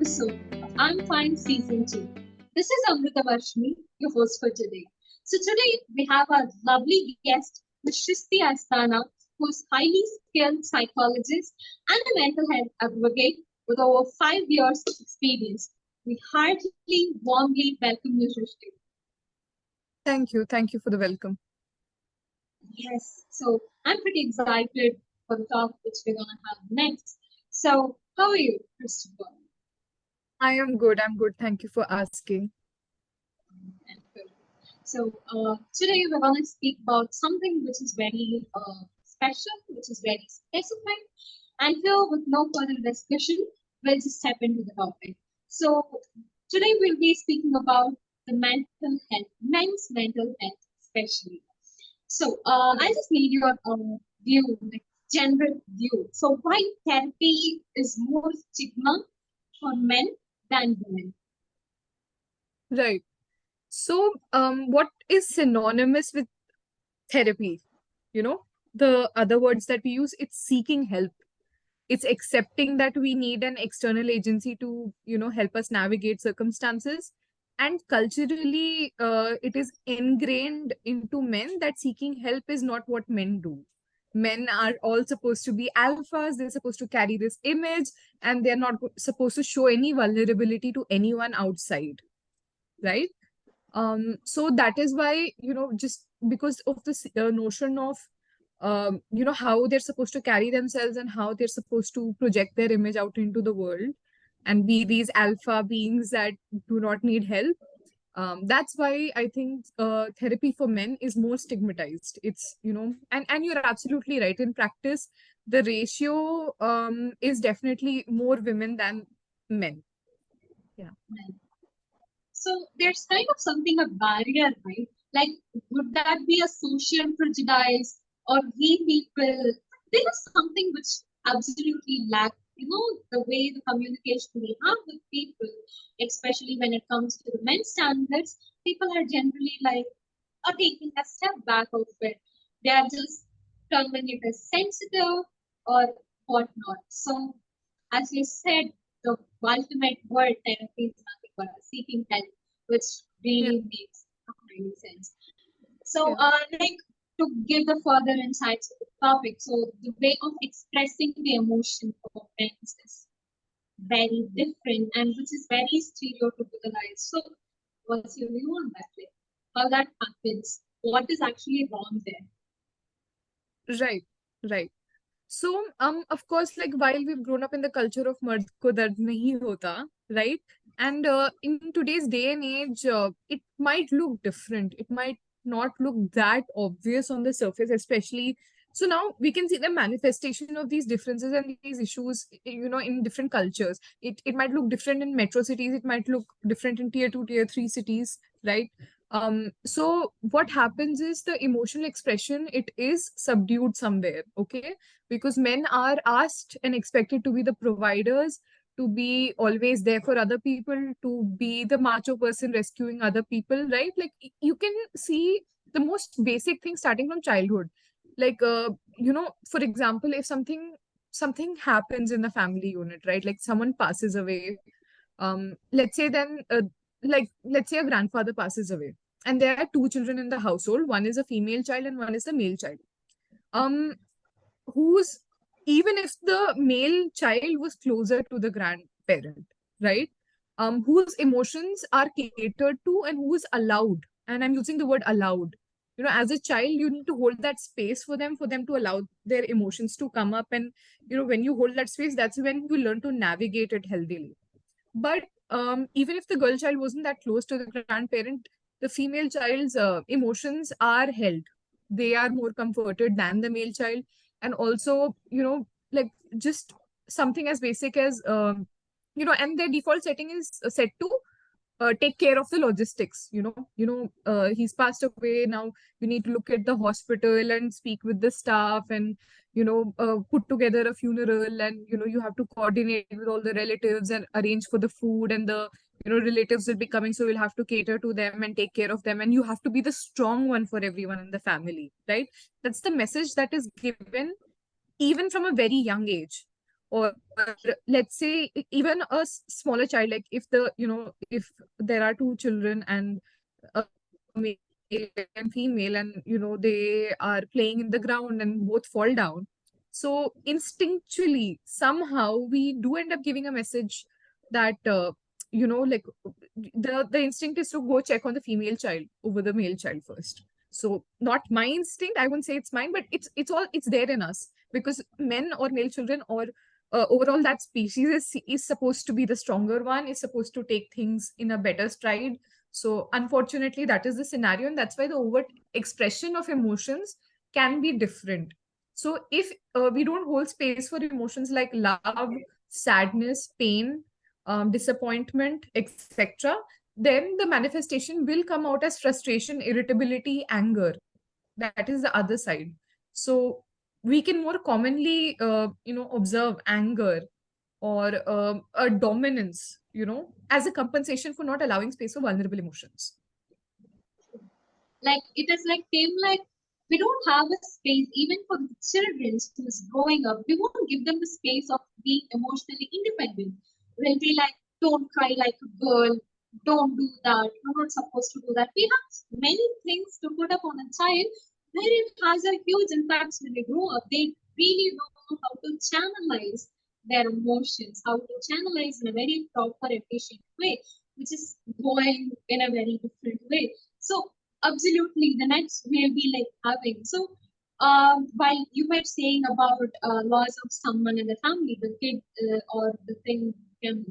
episode of I'm Fine Season 2. This is Amrita Varshni, your host for today. So today we have our lovely guest, Ms. Srishti Asthana, who is highly skilled psychologist and a mental health advocate with over 5 years of experience. We heartily, warmly welcome you, Srishti. Thank you. Thank you for the welcome. Yes, so I'm pretty excited for the talk which we're going to have next. So, how are you, first of all? I am good. I'm good. Thank you for asking. And good. So, today we're going to speak about something which is very special, which is very specific. And here, with no further discussion, we'll just step into the topic. So, today we'll be speaking about the mental health, men's mental health, especially. So, I just need your view, like general view. So, why therapy is more stigma for men than women? Right. So, what is synonymous with therapy? The other words that we use, it's seeking help. It's accepting that we need an external agency to, help us navigate circumstances. And culturally, it is ingrained into men that seeking help is not what men do. Men are all supposed to be alphas, they're supposed to carry this image, and they're not supposed to show any vulnerability to anyone outside, right? So that is why, just because of this notion of how they're supposed to carry themselves and how they're supposed to project their image out into the world and be these alpha beings that do not need help. That's why I think therapy for men is more stigmatized. It's, and you're absolutely right. In practice, the ratio is definitely more women than men. Yeah. So there's kind of something a barrier, right? Like, would that be a social prejudice or we people? There is something which absolutely lack, the way the communication we have with people, especially when it comes to the men's standards, people are generally like, are taking a step back of it. They are just terming it as sensitive or whatnot. So, as you said, the ultimate word therapy is nothing but seeking help, which Yeah. really makes really sense. So, Yeah. like to give the further insights to the topic, so the way of expressing the emotion of men is very different and which is very stereotypicalized. So, what's your view on that? Like, how that happens? What is actually wrong there? Right. Right. So, of course, like while we've grown up in the culture of mard ko dard nahi hota, right? And in today's day and age, it might look different. It might not look that obvious on the surface, especially. So now we can see the manifestation of these differences and these issues, in different cultures. It might look different in metro cities. It might look different in tier 2, tier 3 cities, right? So what happens is the emotional expression, it is subdued somewhere, okay? Because men are asked and expected to be the providers, to be always there for other people, to be the macho person rescuing other people, right? Like you can see the most basic thing starting from childhood. Like for example, if something happens in the family unit, right? Like someone passes away, let's say then like let's say a grandfather passes away and there are two children in the household, one is a female child and one is the male child. um who's Even if the male child was closer to the grandparent, right? Whose emotions are catered to and who is allowed, and I'm using the word allowed. As a child, you need to hold that space for them to allow their emotions to come up. And when you hold that space, that's when you learn to navigate it healthily. But even if the girl child wasn't that close to the grandparent, the female child's emotions are held. They are more comforted than the male child. And also, like just something as basic as, and their default setting is set to take care of the logistics. He's passed away now. You need to look at the hospital and speak with the staff and put together a funeral, and you have to coordinate with all the relatives and arrange for the food, and the relatives will be coming, so you'll have to cater to them and take care of them, and you have to be the strong one for everyone in the family, right? That's the message that is given even from a very young age. or let's say even a smaller child, like if the if there are two children and a male and female, and they are playing in the ground and both fall down, so instinctually somehow we do end up giving a message that like the instinct is to go check on the female child over the male child first. So not my instinct, I wouldn't say it's mine, but it's there in us, because men or male children, or overall that species is supposed to be the stronger one, is supposed to take things in a better stride. So unfortunately that is the scenario, and that's why the overt expression of emotions can be different. So if we don't hold space for emotions like love, sadness, pain, disappointment, etc., then the manifestation will come out as frustration, irritability, anger. That is the other side. So we can more commonly observe anger or a dominance, as a compensation for not allowing space for vulnerable emotions. Like it is like came like we don't have a space even for the children who is growing up. We won't give them the space of being emotionally independent. We'll be like, don't cry like a girl, don't do that, you're not supposed to do that. We have many things to put up on a child where it has a huge impact when they grow up. They really don't know how to channelize their emotions, how to channelize in a very proper, efficient way, which is going in a very different way. So absolutely, the next we'll be like having. So, while you were saying about loss of someone in the family, the kid or the thing, can,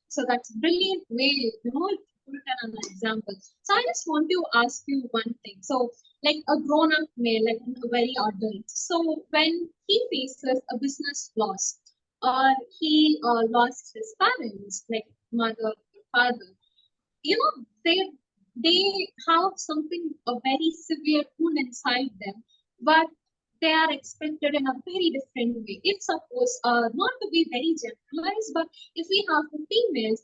so that's a brilliant way, to put it as an example. So I just want to ask you one thing. So, like a grown-up male, like a very adult. So when he faces a business loss, or he lost his parents, like mother, father, they have something a very severe wound inside them, but they are expected in a very different way. If suppose not to be very generalized, but if we have the females,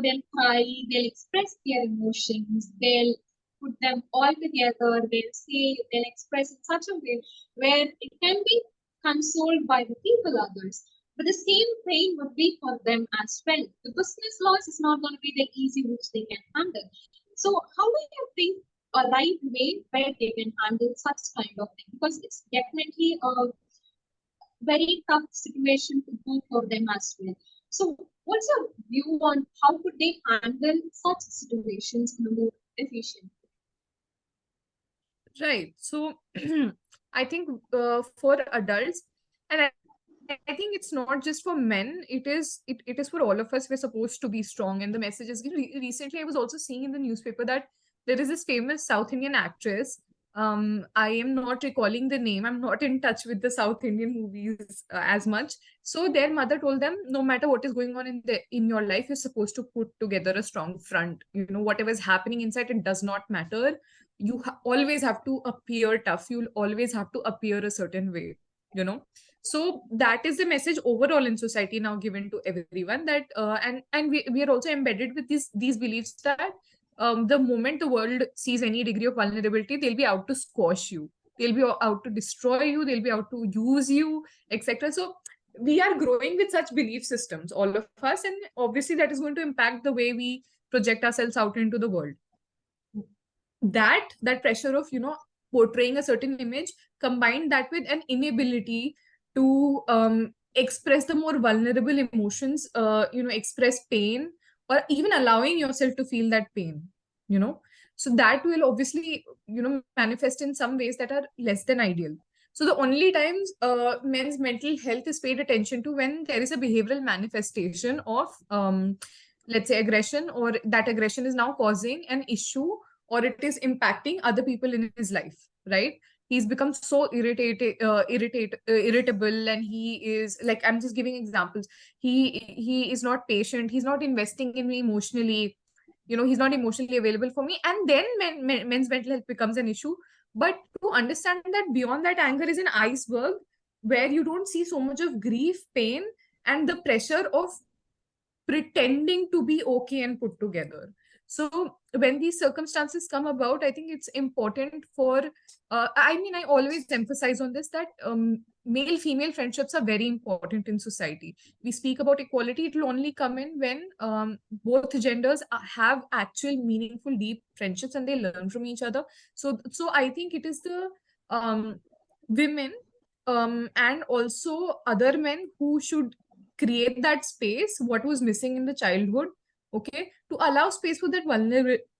they'll cry, they'll express their emotions, they'll put them all together, they'll express in such a way where it can be consoled by the people others. But the same pain would be for them as well. The business loss is not going to be the easy which they can handle. So, how do you think a right way where they can handle such kind of thing? Because it's definitely a very tough situation to do for them as well. So, what's your view on how could they handle such situations in a more efficient way? Right. So I think for adults, and I think it's not just for men, it is for all of us. We're supposed to be strong. And the message is, recently I was also seeing in the newspaper that there is this famous South Indian actress. I am not recalling the name. I'm not in touch with the South Indian movies as much. So their mother told them, no matter what is going on in your life, you're supposed to put together a strong front. Whatever is happening inside, it does not matter. You always have to appear tough. You'll always have to appear a certain way. So that is the message overall in society now given to everyone, that and we are also embedded with these beliefs that the moment the world sees any degree of vulnerability, they'll be out to squash you, they'll be out to destroy you, they'll be out to use you, etc. So we are growing with such belief systems, all of us, and obviously that is going to impact the way we project ourselves out into the world. That pressure of portraying a certain image, combined that with an inability to express the more vulnerable emotions, express pain, or even allowing yourself to feel that pain, you know so that will obviously manifest in some ways that are less than ideal. So the only times men's mental health is paid attention to when there is a behavioral manifestation of let's say aggression, or that aggression is now causing an issue, or it is impacting other people in his life, right? He's become so irritable, and he is like, I'm just giving examples. He is not patient, he's not investing in me emotionally, he's not emotionally available for me, and then men's mental health becomes an issue. But to understand that beyond that anger is an iceberg, where you don't see so much of grief, pain, and the pressure of pretending to be okay and put together. So when these circumstances come about, I think it's important for I mean, I always emphasize on this, that male-female friendships are very important in society. We speak about equality, it will only come in when both genders have actual meaningful, deep friendships and they learn from each other. So I think it is the women and also other men who should create that space, what was missing in the childhood, okay, to allow space for that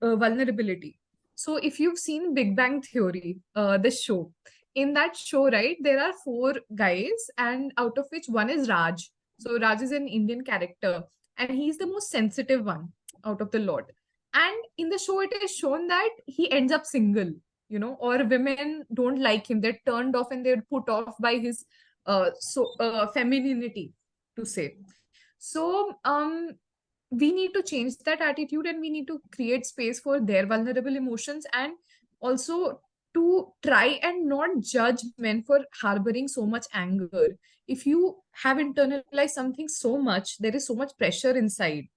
vulnerability. So if you've seen Big Bang Theory, the show, in that show, right, there are four guys, and out of which one is Raj. So Raj is an Indian character, and he's the most sensitive one out of the lot. And in the show, it is shown that he ends up single, or women don't like him. They're turned off and they're put off by his femininity, to say. So we need to change that attitude, and we need to create space for their vulnerable emotions, and also to try and not judge men for harboring so much anger. If you have internalized something so much, there is so much pressure inside,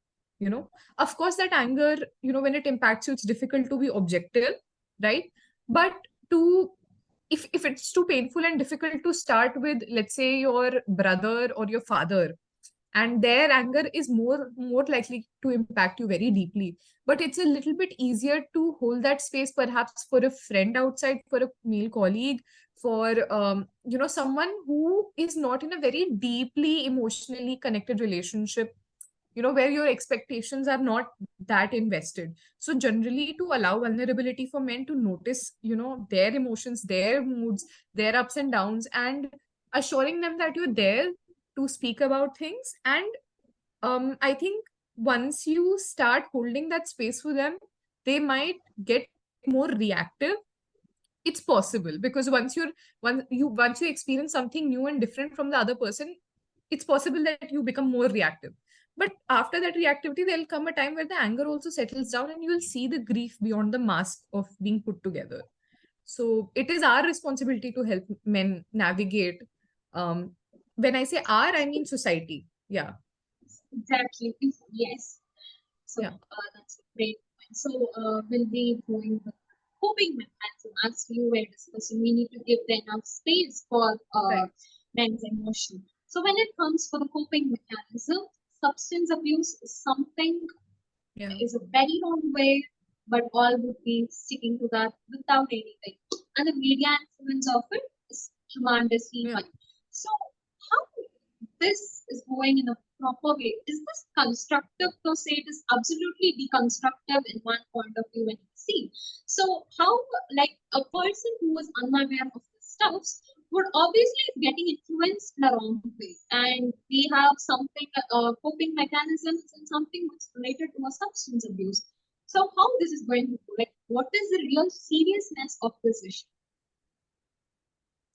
of course that anger, when it impacts you, it's difficult to be objective, right? But to if it's too painful and difficult to start with, let's say, your brother or your father, and their anger is more likely to impact you very deeply, but it's a little bit easier to hold that space, perhaps for a friend outside, for a male colleague, for someone who is not in a very deeply emotionally connected relationship, where your expectations are not that invested. So generally, to allow vulnerability for men to notice, their emotions, their moods, their ups and downs, and assuring them that you're there to speak about things. And I think once you start holding that space for them, they might get more reactive. It's possible, because once you experience something new and different from the other person, it's possible that you become more reactive. But after that reactivity, there'll come a time where the anger also settles down, and you'll see the grief beyond the mask of being put together. So it is our responsibility to help men navigate. When I say our, I mean society. Yeah. Exactly. Yes. So Yeah. that's a great point. So we'll be going with coping mechanism. As you were discussing, we need to give them enough space for Right. men's emotion. So when it comes for the coping mechanism, substance abuse is something, Yeah. is a very wrong way, but all would be sticking to that without anything. And the media influence of it is tremendously Yeah. high. So how this is going in a proper way? Is this constructive per se? It is absolutely deconstructive in one point of view when you see. So how, like, a person who is unaware of the stuffs would obviously is getting influenced in the wrong way, and we have something coping mechanisms and something which is related to a substance abuse. So how this is going to go? Like, what is the real seriousness of this issue?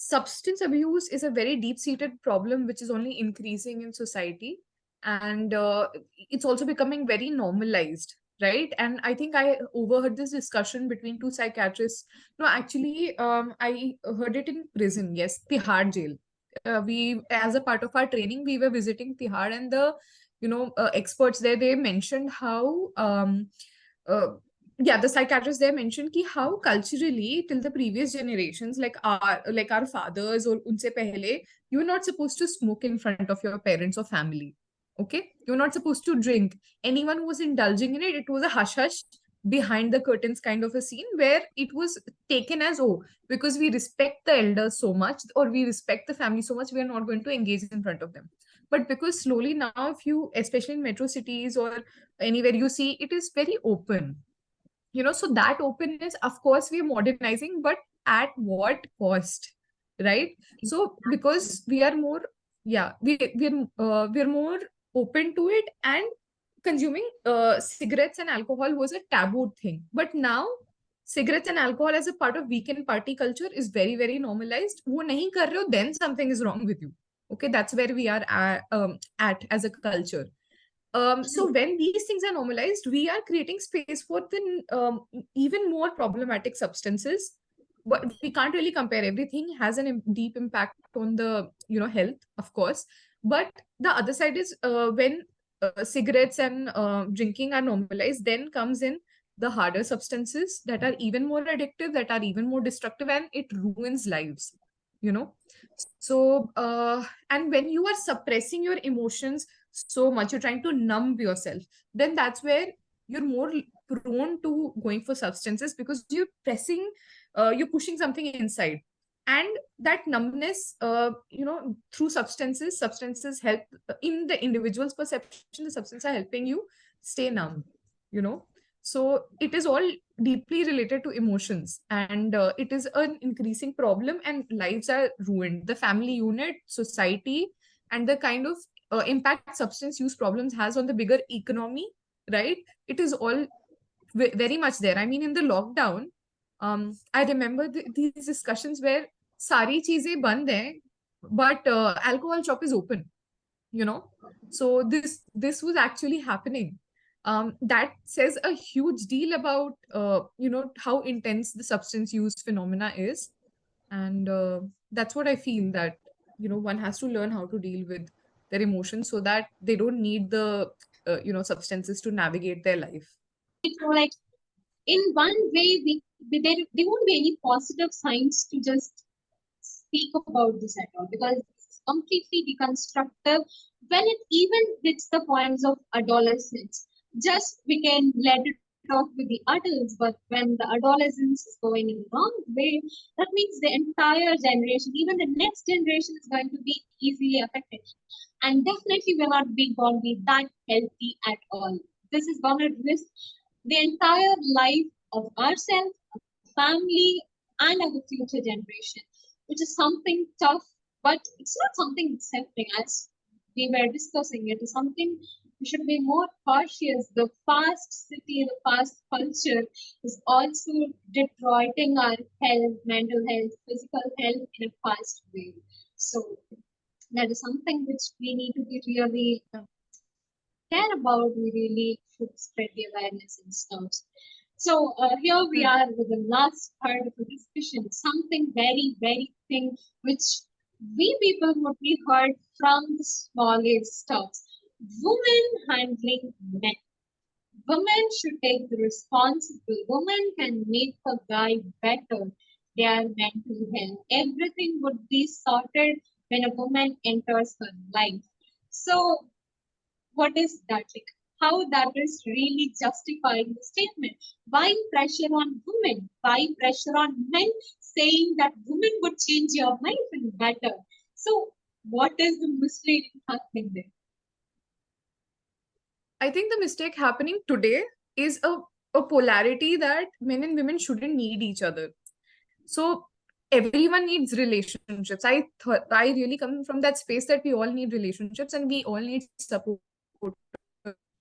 Substance abuse is a very deep-seated problem which is only increasing in society, and it's also becoming very normalized, right? And I think I overheard this discussion between two psychiatrists. No, actually, I heard it in prison. Yes, Tihar jail. We, as a part of our training, we were visiting Tihar, and the experts there, they mentioned how uh, yeah, the psychiatrist there mentioned ki how culturally till the previous generations, like our fathers or unse pehle, you were not supposed to smoke in front of your parents or family. Okay, you're not supposed to drink. Anyone who was indulging in it, it was a hush hush behind the curtains kind of a scene, where it was taken as, oh, because we respect the elders so much, or we respect the family so much, we are not going to engage in front of them. But because slowly now, if you, especially in metro cities or anywhere you see, it is very open. So that openness, of course, we're modernizing, but at what cost, right? So because we are more, yeah, we're more open to it, and consuming cigarettes and alcohol was a taboo thing, but now cigarettes and alcohol as a part of weekend party culture is very very normalized. वो नहीं कर रहे हो, then something is wrong with you. Okay, that's where we are at as a culture. So when these things are normalized, we are creating space for the even more problematic substances. But we can't really compare. Everything has a deep impact on the health, of course. But the other side is when cigarettes and drinking are normalized, then comes in the harder substances that are even more addictive, that are even more destructive, and it ruins lives. you know. So and when you are suppressing your emotions so much, you're trying to numb yourself, then that's where you're more prone to going for substances, because you're pushing something inside. And that numbness, through substances help in the individual's perception. The substances are helping you stay numb, you know. So it is all deeply related to emotions, and it is an increasing problem, and lives are ruined. The family unit, society, and the kind of impact substance use problems has on the bigger economy, right? It is all very much there. I mean, in the lockdown, I remember these discussions where sari cheeze band hai, but alcohol shop is open, you know. So this was actually happening. That says a huge deal about how intense the substance use phenomena is. And that's what I feel, that one has to learn how to deal with their emotions so that they don't need the substances to navigate their life. So, like, in one way, there won't be any positive signs to just speak about this at all, because it's completely deconstructive when it even hits the points of adolescence. Just we can let it off with the adults, but when the adolescence is going in the wrong way, that means the entire generation, even the next generation, is going to be easily affected. And definitely we're not being going to be that healthy at all. This is going to risk the entire life of ourselves, family, and our future generation, which is something tough, but it's not something accepting. As we were discussing, it is something we should be more cautious. The fast city, the fast culture is also deteriorating our health, mental health, physical health in a fast way. So that is something which we need to be really care about. We really should spread the awareness and stuff. So here we Hmm. are with the last part of the discussion, something very, very thing which we people would be heard from the smallest stuff. Women handling men. Women should take the responsibility. Women can make a guy better. Their mental health. Everything would be sorted when a woman enters her life. So what is that like? How that is really justifying the statement? Why pressure on women? Why pressure on men saying that women would change your mind and better? So what is the misleading happening there? I think the mistake happening today is a polarity that men and women shouldn't need each other. So everyone needs relationships. I really come from that space that we all need relationships and we all need support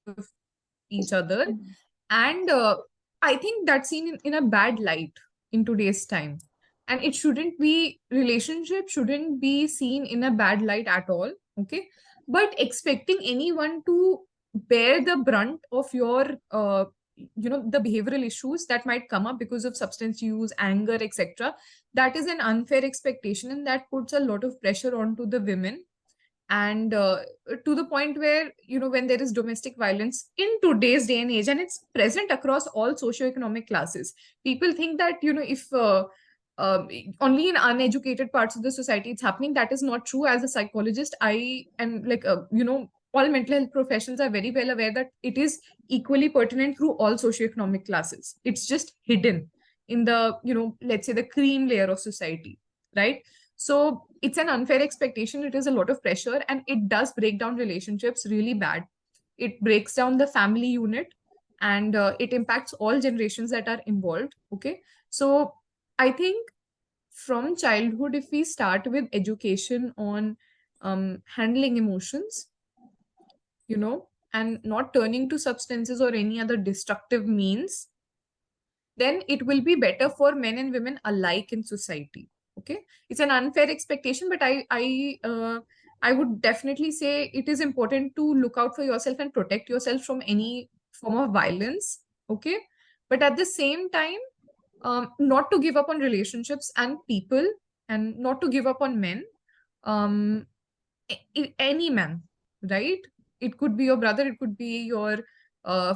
of each other. And I think that's seen in a bad light in today's time. And it shouldn't be, relationship shouldn't be seen in a bad light at all. Okay. But expecting anyone to bear the brunt of your the behavioral issues that might come up because of substance use, anger, etc., that is an unfair expectation, and that puts a lot of pressure onto the women. And to the point where, when there is domestic violence in today's day and age, and it's present across all socioeconomic classes, people think that, if only in uneducated parts of the society it's happening. That is not true. As a psychologist, I am like, all mental health professionals are very well aware that it is equally pertinent through all socioeconomic classes. It's just hidden in the, let's say, the cream layer of society, right? So it's an unfair expectation. It is a lot of pressure, and it does break down relationships really bad. It breaks down the family unit, and it impacts all generations that are involved. Okay. So I think from childhood, if we start with education on handling emotions, and not turning to substances or any other destructive means, then it will be better for men and women alike in society. Okay. It's an unfair expectation, but I would definitely say it is important to look out for yourself and protect yourself from any form of violence. Okay. But at the same time, not to give up on relationships and people, and not to give up on men. um any man, right? It could be your brother, it could be your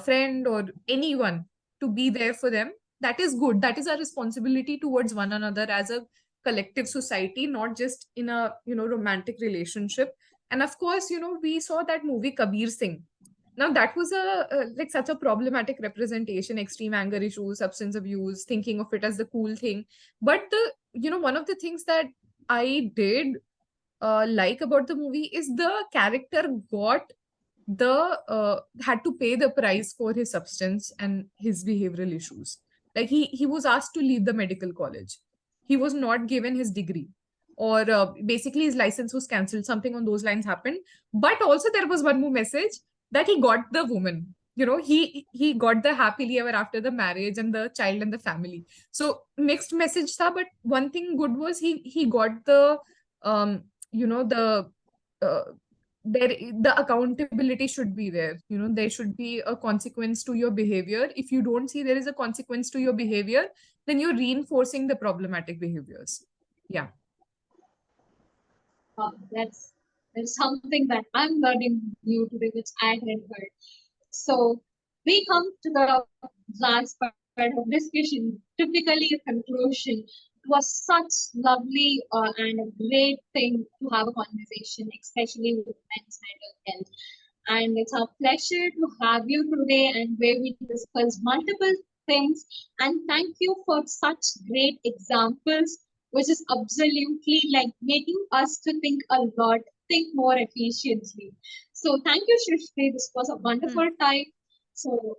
friend, or anyone, to be there for them. That is good. That is our responsibility towards one another as a collective society, not just in a, romantic relationship. And of course, we saw that movie Kabir Singh. Now that was like such a problematic representation, extreme anger issues, substance abuse, thinking of it as the cool thing. But one of the things that I did like about the movie is the character got the had to pay the price for his substance and his behavioral issues. Like he was asked to leave the medical college. He was not given his degree, or basically his license was cancelled. Something on those lines happened. But also there was one more message, that he got the woman. He got the happily ever after, the marriage and the child and the family. So mixed message tha, but one thing good was he got the the uh, there the accountability should be there. There should be a consequence to your behavior. If you don't see there is a consequence to your behavior, then you're reinforcing the problematic behaviors. Yeah. That's something that I'm learning new today, which I hadn't heard. So we come to the last part of discussion, typically a conclusion. It was such lovely and a great thing to have a conversation, especially with men's mental health. And it's our pleasure to have you today, and where we discuss multiple things. And thank you for such great examples, which is absolutely like making us to think a lot, think more efficiently. So thank you, Srishti. This was a wonderful time. So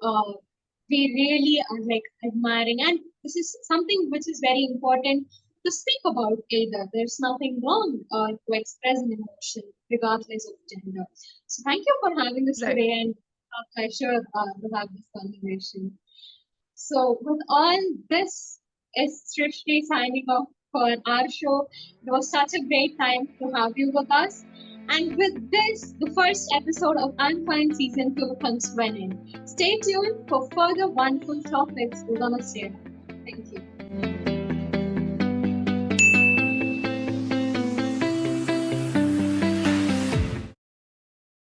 we really are like admiring, and this is something which is very important to speak about either. There's nothing wrong to express an emotion regardless of gender. So thank you for having us Right. today, and a pleasure to have this conversation. So with all this, is Srishti signing off for our show. It was such a great time to have you with us. And with this, the first episode of Unfiltered Season 2 comes to an end. Stay tuned for further wonderful topics we're gonna share. Thank you.